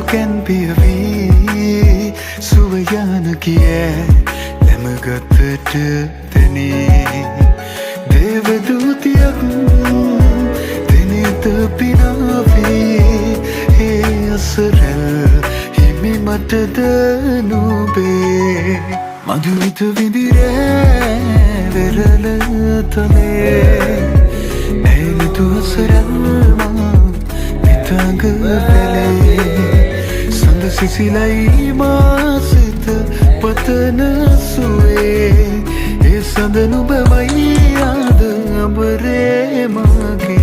can be a V සුවයන කියේ නැමගතට තැනේ දේවදූතියක් දෙනෙත පිනාවේ ඒ අසරැල් හිමි මටද නුබේ මధుවිත විදිරේ වෙරළ තලේ ඇලිතු අසරැල් විතඟ පැලේ සඳ සිසිලයි මාසිත පතන සුවේ ඒ සඳ නුබමයි ආද අඹරේ මගේ